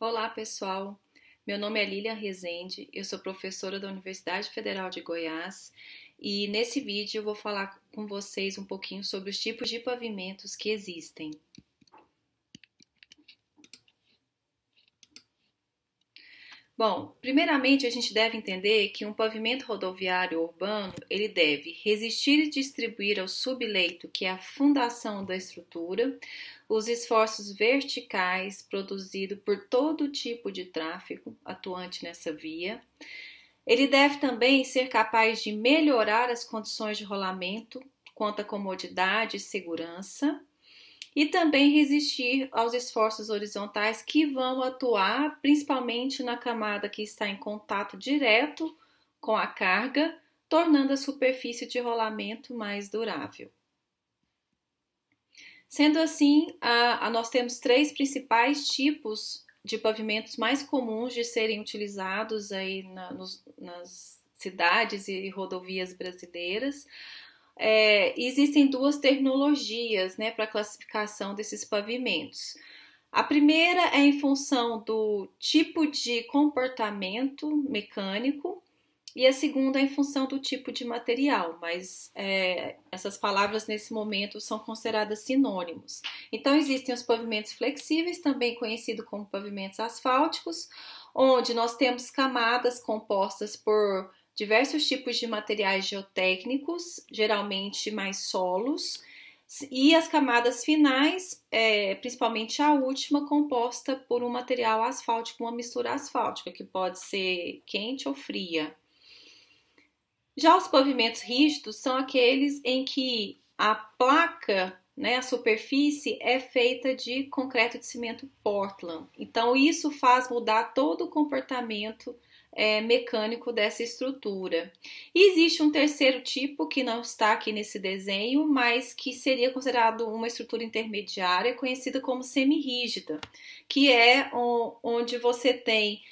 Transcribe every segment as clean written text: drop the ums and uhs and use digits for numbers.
Olá, pessoal. Meu nome é Lilian Rezende, eu sou professora da Universidade Federal de Goiás e nesse vídeo eu vou falar com vocês um pouquinho sobre os tipos de pavimentos que existem. Bom, primeiramente a gente deve entender que um pavimento rodoviário urbano, ele deve resistir e distribuir ao subleito, que é a fundação da estrutura, os esforços verticais produzidos por todo tipo de tráfego atuante nessa via. Ele deve também ser capaz de melhorar as condições de rolamento quanto à comodidade e segurança e também resistir aos esforços horizontais que vão atuar principalmente na camada que está em contato direto com a carga, tornando a superfície de rolamento mais durável. Sendo assim, nós temos três principais tipos de pavimentos mais comuns de serem utilizados aí nas cidades e rodovias brasileiras. Existem duas terminologias, né, para classificação desses pavimentos. A primeira é em função do tipo de comportamento mecânico e a segunda é em função do tipo de material, mas essas palavras nesse momento são consideradas sinônimos. Então existem os pavimentos flexíveis, também conhecido como pavimentos asfálticos, onde nós temos camadas compostas por diversos tipos de materiais geotécnicos, geralmente mais solos, e as camadas finais, principalmente a última, composta por um material asfáltico, uma mistura asfáltica, que pode ser quente ou fria. Já os pavimentos rígidos são aqueles em que a placa, né, a superfície é feita de concreto de cimento Portland. Então isso faz mudar todo o comportamento mecânico dessa estrutura. E existe um terceiro tipo que não está aqui nesse desenho, mas que seria considerado uma estrutura intermediária, conhecida como semi-rígida, que é onde você tem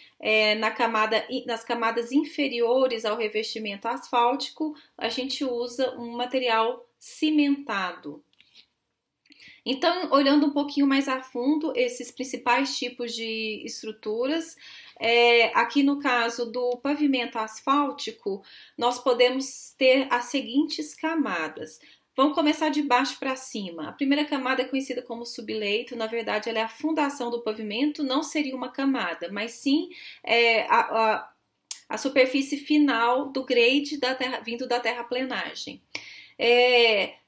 nas camadas inferiores ao revestimento asfáltico, a gente usa um material cimentado. Então, olhando um pouquinho mais a fundo esses principais tipos de estruturas, aqui no caso do pavimento asfáltico, nós podemos ter as seguintes camadas. Vamos começar de baixo para cima. A primeira camada é conhecida como subleito, na verdade ela é a fundação do pavimento, não seria uma camada, mas sim a superfície final do grade da terra, vindo da terraplenagem.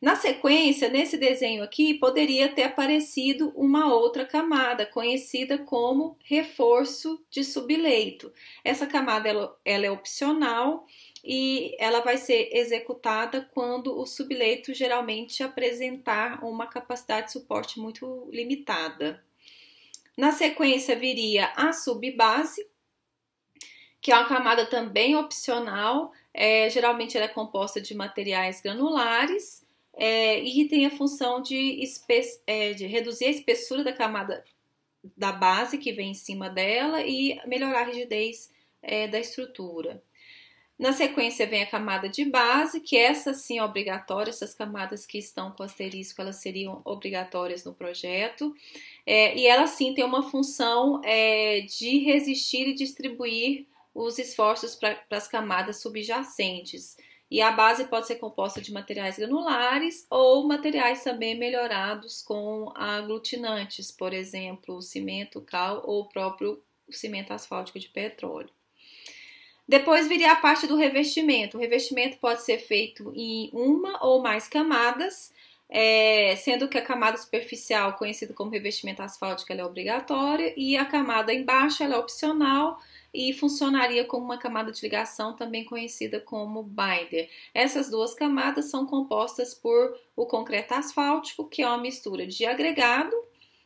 Na sequência, nesse desenho aqui, poderia ter aparecido uma outra camada, conhecida como reforço de subleito. Essa camada ela é opcional e ela vai ser executada quando o subleito geralmente apresentar uma capacidade de suporte muito limitada. Na sequência, viria a subbase, que é uma camada também opcional. Geralmente ela é composta de materiais granulares e tem a função de reduzir a espessura da camada da base que vem em cima dela e melhorar a rigidez da estrutura. Na sequência vem a camada de base, que essa sim é obrigatória, essas camadas que estão com asterisco, elas seriam obrigatórias no projeto, e ela sim tem uma função de resistir e distribuir os esforços para as camadas subjacentes. E a base pode ser composta de materiais granulares ou materiais também melhorados com aglutinantes, por exemplo, cimento, cal ou o próprio cimento asfáltico de petróleo. Depois viria a parte do revestimento. O revestimento pode ser feito em uma ou mais camadas, sendo que a camada superficial, conhecida como revestimento asfáltico, ela é obrigatória, e a camada embaixo ela é opcional e funcionaria como uma camada de ligação, também conhecida como binder. Essas duas camadas são compostas por o concreto asfáltico, que é uma mistura de agregado,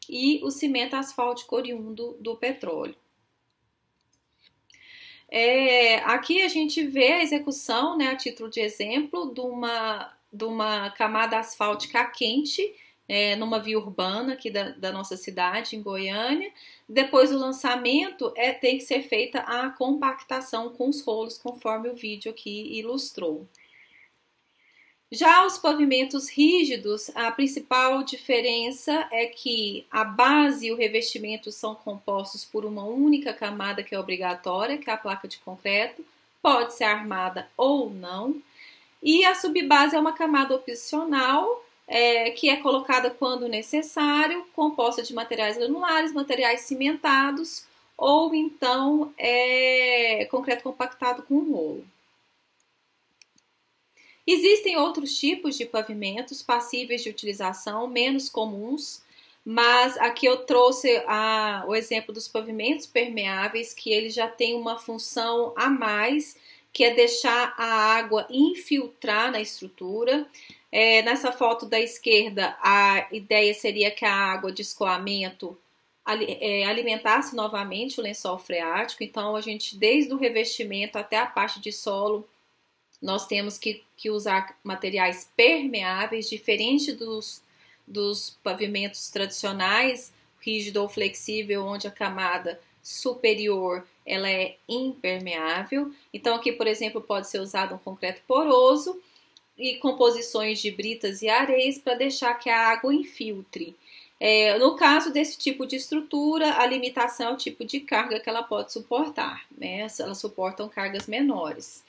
e o cimento asfáltico oriundo do petróleo. Aqui a gente vê a execução, né, a título de exemplo, de uma camada asfáltica quente, numa via urbana aqui da nossa cidade, em Goiânia. Depois do lançamento, tem que ser feita a compactação com os rolos, conforme o vídeo aqui ilustrou. Já os pavimentos rígidos, a principal diferença é que a base e o revestimento são compostos por uma única camada que é obrigatória, que é a placa de concreto, pode ser armada ou não, e a subbase é uma camada opcional, que é colocada quando necessário, composta de materiais granulares, materiais cimentados ou então concreto compactado com rolo. Existem outros tipos de pavimentos passíveis de utilização, menos comuns, mas aqui eu trouxe o exemplo dos pavimentos permeáveis, que eles já têm uma função a mais, que é deixar a água infiltrar na estrutura. Nessa foto da esquerda, a ideia seria que a água de escoamento alimentasse novamente o lençol freático. Então, a gente, desde o revestimento até a parte de solo, nós temos que usar materiais permeáveis, diferente dos pavimentos tradicionais, rígido ou flexível, onde a camada superior ela é impermeável. Então aqui, por exemplo, pode ser usado um concreto poroso e composições de britas e areias para deixar que a água infiltre. No caso desse tipo de estrutura, a limitação é o tipo de carga que ela pode suportar, né? Elas suportam cargas menores.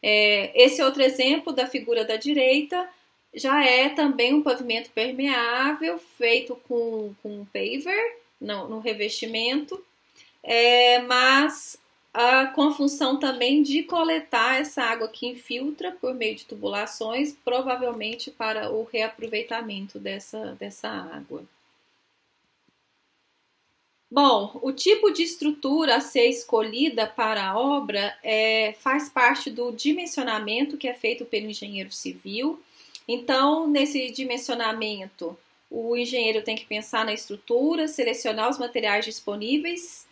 Esse outro exemplo da figura da direita já é também um pavimento permeável feito com paver no revestimento, mas com a função também de coletar essa água que infiltra por meio de tubulações, provavelmente para o reaproveitamento dessa água. Bom, o tipo de estrutura a ser escolhida para a obra faz parte do dimensionamento que é feito pelo engenheiro civil. Então, nesse dimensionamento, o engenheiro tem que pensar na estrutura, selecionar os materiais disponíveis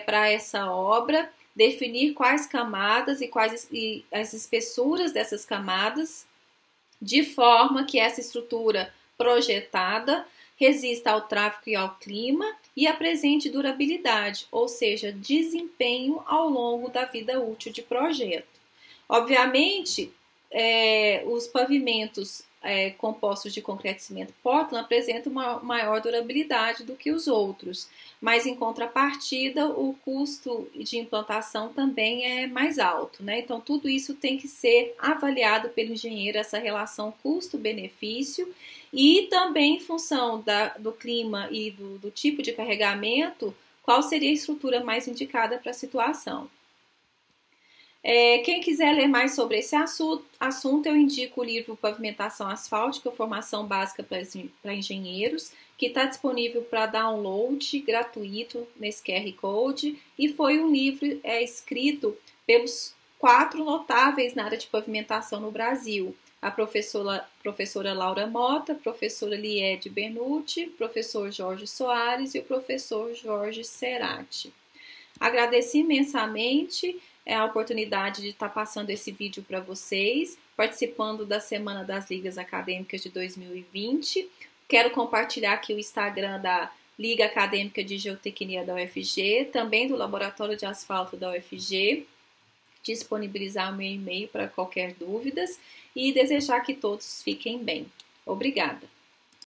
para essa obra, definir quais camadas e as espessuras dessas camadas, de forma que essa estrutura projetada resista ao tráfego e ao clima e apresente durabilidade, ou seja, desempenho ao longo da vida útil de projeto. Obviamente, os pavimentos compostos de concreto e cimento Portland apresentam uma maior durabilidade do que os outros, mas em contrapartida o custo de implantação também é mais alto, né? Então tudo isso tem que ser avaliado pelo engenheiro, essa relação custo-benefício, e também em função do clima e do tipo de carregamento, qual seria a estrutura mais indicada para a situação. Quem quiser ler mais sobre esse assunto, eu indico o livro Pavimentação Asfáltica, Formação Básica para Engenheiros, que está disponível para download gratuito nesse QR Code, e foi um livro escrito pelos 4 notáveis na área de pavimentação no Brasil: a professora Laura Mota, professora Liede Bernucci, professor Jorge Soares e o professor Jorge Cerati. Agradeci imensamente a oportunidade de estar passando esse vídeo para vocês, participando da Semana das Ligas Acadêmicas de 2020. Quero compartilhar aqui o Instagram da Liga Acadêmica de Geotecnia da UFG, também do Laboratório de Asfalto da UFG, disponibilizar o meu e-mail para qualquer dúvidas e desejar que todos fiquem bem. Obrigada!